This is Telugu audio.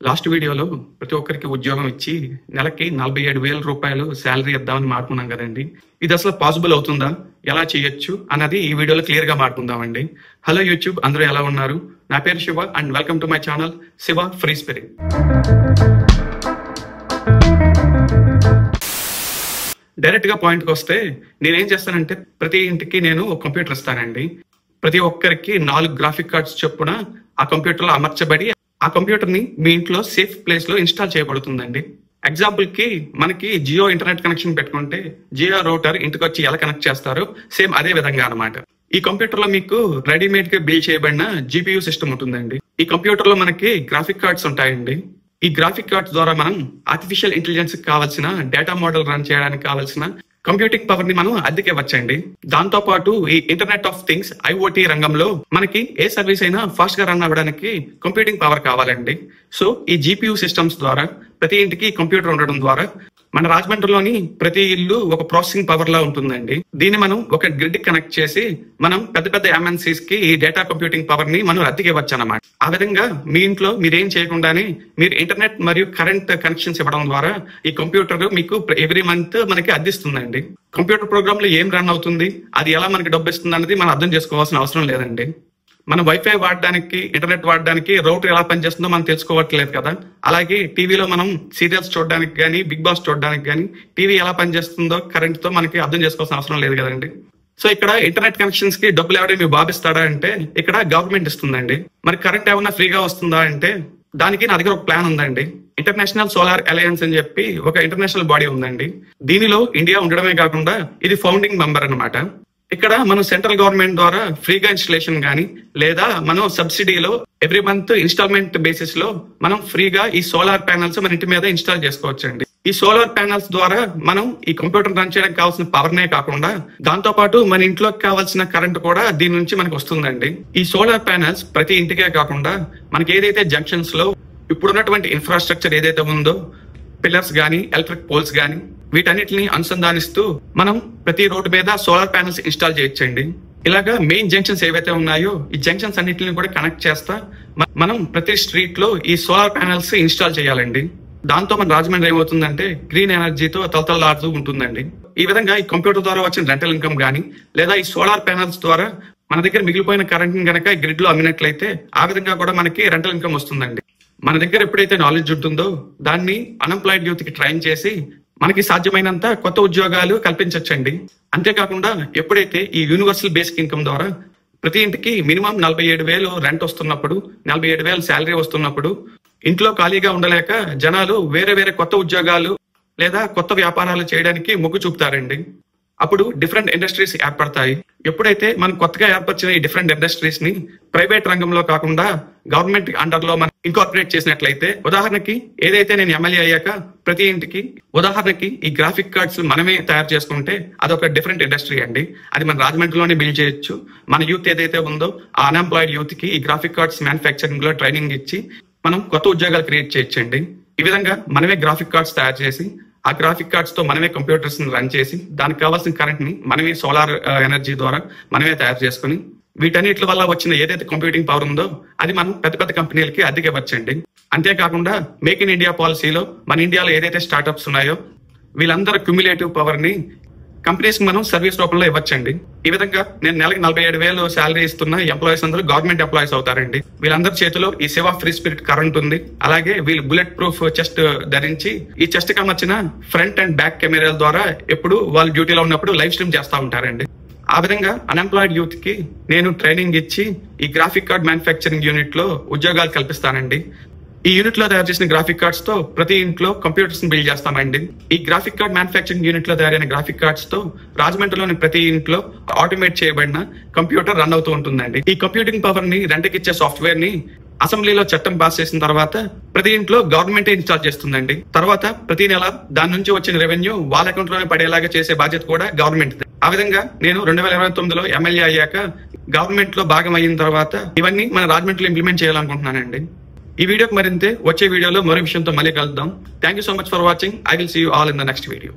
లాస్ట్ వీడియోలో ప్రతి ఒక్కరికి ఉద్యోగం ఇచ్చి నెలకి 47,000 రూపాయలు శాలరీ ఇద్దామని మాట్లాడుకున్నాం కదండి. ఇది అసలు పాసిబుల్ అవుతుందా, ఎలా చేయొచ్చు అన్నది ఈ వీడియోలో క్లియర్ గా మాట్లాడుకుందామండి. హలో యూట్యూబ్, అందరూ ఎలా ఉన్నారు? నా పేరు Shiva and welcome to my channel Shiva free spirit. Direct గా పాయింట్ కి వస్తే నేనేం చేస్తానంటే ప్రతి ఇంటికి నేను ఒక కంప్యూటర్ ఇస్తానండి. ప్రతి ఒక్కరికి 4 గ్రాఫిక్ కార్డ్స్ చొప్పున ఆ కంప్యూటర్ లో అమర్చబడి ఆ కంప్యూటర్ ని మీ ఇంట్లో సేఫ్ ప్లేస్ లో ఇన్స్టాల్ చేయబడుతుందండి. ఎగ్జాంపుల్ కి మనకి జియో ఇంటర్నెట్ కనెక్షన్ పెట్టుకుంటే జియో రౌటర్ ఇంటికి వచ్చి ఎలా కనెక్ట్ చేస్తారో సేమ్ అదే విధంగా అనమాట. ఈ కంప్యూటర్ లో మీకు రెడీమేడ్ గా బిల్డ్ చేయబడిన జీపీయూ సిస్టమ్ ఉంటుందండి. ఈ కంప్యూటర్ లో మనకి గ్రాఫిక్ కార్డ్స్ ఉంటాయండి. ఈ గ్రాఫిక్ కార్డ్స్ ద్వారా మనం ఆర్టిఫిషియల్ ఇంటెలిజెన్స్ కి కావాల్సిన డేటా మోడల్ రన్ చేయడానికి కావాల్సిన కంప్యూటింగ్ పవర్ ని మనం అద్దెకివ్వచ్చండి. దాంతో పాటు ఈ ఇంటర్నెట్ ఆఫ్ థింగ్స్ ఐఓటీ రంగంలో మనకి ఏ సర్వీస్ అయినా ఫాస్ట్ గా రన్ అవ్వడానికి కంప్యూటింగ్ పవర్ కావాలండి. సో ఈ జీపీయూ సిస్టమ్స్ ద్వారా ప్రతి ఇంటికి కంప్యూటర్ ఉండడం ద్వారా మన రాజమండ్రిలోని ప్రతి ఇల్లు ఒక ప్రాసెసింగ్ పవర్ లా ఉంటుందండి. దీన్ని మనం ఒక గ్రిడ్ కనెక్ట్ చేసి మనం పెద్ద పెద్ద ఎంఎన్సీస్ కి ఈ డేటా కంప్యూటింగ్ పవర్ ని మనం అద్దెకివ్వచ్చు అన్నమాట. ఆ విధంగా మీ ఇంట్లో మీరేం చేయకుండానే మీరు ఇంటర్నెట్ మరియు కరెంట్ కనెక్షన్స్ ఇవ్వడం ద్వారా ఈ కంప్యూటర్ మీకు ఎవ్రీ మంత్ మనకి అద్దిస్తుందండి. కంప్యూటర్ ప్రోగ్రామ్ లో ఏం రన్ అవుతుంది, అది ఎలా మనకి డబ్బు ఇస్తుంది అనేది మనం అర్థం చేసుకోవాల్సిన అవసరం లేదండి. మనం వైఫై వాడడానికి, ఇంటర్నెట్ వాడడానికి రౌటర్ ఎలా పనిచేస్తుందో మనం తెలుసుకోవట్లేదు కదా. అలాగే టీవీలో మనం సీరియల్స్ చూడడానికి కానీ, బిగ్ బాస్ చూడడానికి కానీ టీవీ ఎలా పనిచేస్తుందో కరెంట్ తో మనకి అర్థం చేసుకోవాల్సిన అవసరం లేదు కదండి. సో ఇక్కడ ఇంటర్నెట్ కనెక్షన్స్ కి డబ్బులు ఎవరైనా మీ బాబిస్తాడా అంటే ఇక్కడ గవర్నమెంట్ ఇస్తుందండి. మరి కరెంట్ ఏమన్నా ఫ్రీగా వస్తుందా అంటే దానికి నా దగ్గర ఒక ప్లాన్ ఉందండి. ఇంటర్నేషనల్ సోలార్ అలయన్స్ అని చెప్పి ఒక ఇంటర్నేషనల్ బాడీ ఉందండి. దీనిలో ఇండియా ఉండడమే కాకుండా ఇది ఫౌండింగ్ మెంబర్ అన్నమాట. ఇక్కడ మనం సెంట్రల్ గవర్నమెంట్ ద్వారా ఫ్రీగా ఇన్స్టలేషన్ గానీ లేదా మనం సబ్సిడీలో ఎవ్రీ మంత్ ఇన్స్టాల్మెంట్ బేసిస్ లో మనం ఫ్రీగా ఈ సోలార్ ప్యానల్స్ మన ఇంటి మీద ఇన్స్టాల్ చేసుకోవచ్చండి. ఈ సోలార్ ప్యానల్స్ ద్వారా మనం ఈ కంప్యూటర్ రన్ చేయడానికి కావాల్సిన పవర్ నే కాకుండా దాంతో పాటు మన ఇంట్లోకి కావాల్సిన కరెంట్ కూడా దీని నుంచి మనకు వస్తుందండి. ఈ సోలార్ ప్యానల్స్ ప్రతి ఇంటికే కాకుండా మనకి ఏదైతే జంక్షన్స్ లో ఇప్పుడున్నటువంటి ఇన్ఫ్రాస్ట్రక్చర్ ఏదైతే ఉందో పిల్లర్స్ గానీ, ఎలక్ట్రిక్ పోల్స్ గానీ వీటన్నిటిని అనుసంధానిస్తూ మనం ప్రతి రోడ్డు మీద సోలార్ ప్యానల్స్ ఇన్స్టాల్ చేయొచ్చండి. ఇలాగా మెయిన్ జంక్షన్స్ ఏవైతే ఉన్నాయో ఈ జంక్షన్స్ అన్నిటిని కూడా కనెక్ట్ చేస్తా మనం ప్రతి స్ట్రీట్ లో ఈ సోలార్ ప్యానల్స్ ఇన్స్టాల్ చేయాలండి. దాంతో మన రాజమండ్రి ఏమవుతుందంటే గ్రీన్ ఎనర్జీతో తలతలాడుతూ ఉంటుందండి. ఈ విధంగా ఈ కంప్యూటర్ ద్వారా వచ్చిన రెంటల్ ఇన్కమ్ గానీ లేదా ఈ సోలార్ ప్యానల్స్ ద్వారా మన దగ్గర మిగిలిపోయిన కరెంట్ కనుక గ్రిడ్ లో అమ్మినట్లయితే ఆ విధంగా కూడా మనకి రెంటల్ ఇన్కమ్ వస్తుందండి. మన దగ్గర ఎప్పుడైతే నాలెడ్జ్ ఉంటుందో దాన్ని అన్ఎంప్లాయిడ్ యూత్ కి ట్రైన్ చేసి మనకి సాధ్యమైనంత కొత్త ఉద్యోగాలు కల్పించవచ్చండి. అంతేకాకుండా ఎప్పుడైతే ఈ యూనివర్సల్ బేసిక్ ఇన్కమ్ ద్వారా ప్రతి ఇంటికి మినిమం 47,000 రెంట్ వస్తున్నప్పుడు, 47,000 శాలరీ వస్తున్నప్పుడు ఇంట్లో ఖాళీగా ఉండలేక జనాలు వేరే వేరే కొత్త ఉద్యోగాలు లేదా కొత్త వ్యాపారాలు చేయడానికి మొగ్గు చూపుతారండి. అప్పుడు డిఫరెంట్ ఇండస్ట్రీస్ ఏర్పడతాయి. ఎప్పుడైతే మనం కొత్తగా ఏర్పరిచిన ఈ డిఫరెంట్ ఇండస్ట్రీస్ ని ప్రైవేట్ రంగంలో కాకుండా గవర్నమెంట్ అండర్ లో మనం ఇన్కార్పొరేట్ చేసినట్లయితే, ఉదాహరణకి ఏదైతే నేను ఎమ్మెల్యే అయ్యాక ప్రతి ఇంటికి ఉదాహరణకి ఈ గ్రాఫిక్ కార్డ్స్ మనమే తయారు చేసుకుంటే అదొక డిఫరెంట్ ఇండస్ట్రీ అండి. అది మన రాజమండ్రిలోనే బిల్డ్ చేయొచ్చు. మన యూత్ ఏదైతే ఉందో ఆ అన్ఎంప్లాయిడ్ యూత్ కి ఈ గ్రాఫిక్ కార్డ్స్ మ్యానుఫ్యాక్చరింగ్ లో ట్రైనింగ్ ఇచ్చి మనం కొత్త ఉద్యోగాలు క్రియేట్ చేయొచ్చండి. ఈ విధంగా మనమే గ్రాఫిక్ కార్డ్స్ తయారు చేసి ఆ గ్రాఫిక్ కార్డ్స్ తో మనమే కంప్యూటర్స్ ని రన్ చేసి దానికి కావాల్సిన కరెంట్ ని మనమే సోలార్ ఎనర్జీ ద్వారా మనమే తయారు చేసుకుని వీటన్నిటి వల్ల వచ్చిన ఏదైతే కంప్యూటింగ్ పవర్ ఉందో అది మనం పెద్ద పెద్ద కంపెనీలకి అద్దెకివ్వచ్చండి. అంతేకాకుండా మేక్ ఇన్ ఇండియా పాలసీలో మన ఇండియాలో ఏదైతే స్టార్ట్అప్స్ ఉన్నాయో వీళ్ళందరూ క్యుములేటివ్ పవర్ ని కంపెనీస్ కి మనం సర్వీస్ రూపంలో ఇవ్వచ్చండి. ఈ విధంగా నేను నెలకి 47,000 శాలరీ ఇస్తున్న ఎంప్లాయీస్ అందరూ గవర్నమెంట్ ఎంప్లాయీస్ అవుతారండి. వీళ్ళందరి చేతిలో ఈ శివ ఫ్రీ స్పిరిట్ కరెంట్ ఉంది. అలాగే వీళ్ళు బుల్లెట్ ప్రూఫ్ చెస్ట్ ధరించి ఈ చెస్ట్ కి అమర్చిన ఫ్రంట్ అండ్ బ్యాక్ కెమెరాల ద్వారా ఎప్పుడు వాళ్ళు డ్యూటీలో ఉన్నప్పుడు లైవ్ స్ట్రీమ్ చేస్తూ ఉంటారండి. ఆ విధంగా అన్ఎంప్లాయిడ్ యూత్ కి నేను ట్రైనింగ్ ఇచ్చి ఈ గ్రాఫిక్ కార్డ్ మ్యానుఫ్యాక్చరింగ్ యూనిట్ లో ఉద్యోగాలు కల్పిస్తానండి. ఈ యూనిట్ లో తయారు చేసిన గ్రాఫిక్ కార్డ్స్ తో ప్రతి ఇంట్లో కంప్యూటర్స్ ని బిల్డ్ చేస్తామండి. ఈ గ్రాఫిక్ కార్డ్ మ్యానుఫ్యాక్చరింగ్ యూనిట్ లో తయారైన గ్రాఫిక్ కార్డ్స్ తో రాజమండ్రిలోని ప్రతి ఇంట్లో ఆటోమేట్ చేయబడిన కంప్యూటర్ రన్ అవుతూ ఉంటుందండి. ఈ కంప్యూటింగ్ పవర్ ని రెంట్కి ఇచ్చే సాఫ్ట్వేర్ ని అసెంబ్లీలో చట్టం పాస్ చేసిన తర్వాత ప్రతి ఇంట్లో గవర్నమెంట్ ఇన్స్టాల్ చేస్తుందండి. తర్వాత ప్రతి నెల దాని నుంచి వచ్చిన రెవెన్యూ వాళ్ళ అకౌంట్ లోనే పడేలాగా చేసే బాధ్యత కూడా గవర్నమెంట్. ఆ విధంగా నేను 2029లో ఎమ్మెల్యే అయ్యాక గవర్నమెంట్ లో భాగం అయిన తర్వాత ఇవన్నీ మన రాజమండ్రిలో ఇంప్లిమెంట్ చేయాలనుకుంటున్నానండి. ఈ వీడియోకి మరింతే వచ్చే వీడియోలో మరో విషయంతో మళ్ళీ కలుద్దాం. Thank you so much for watching. I will see you all in the next video.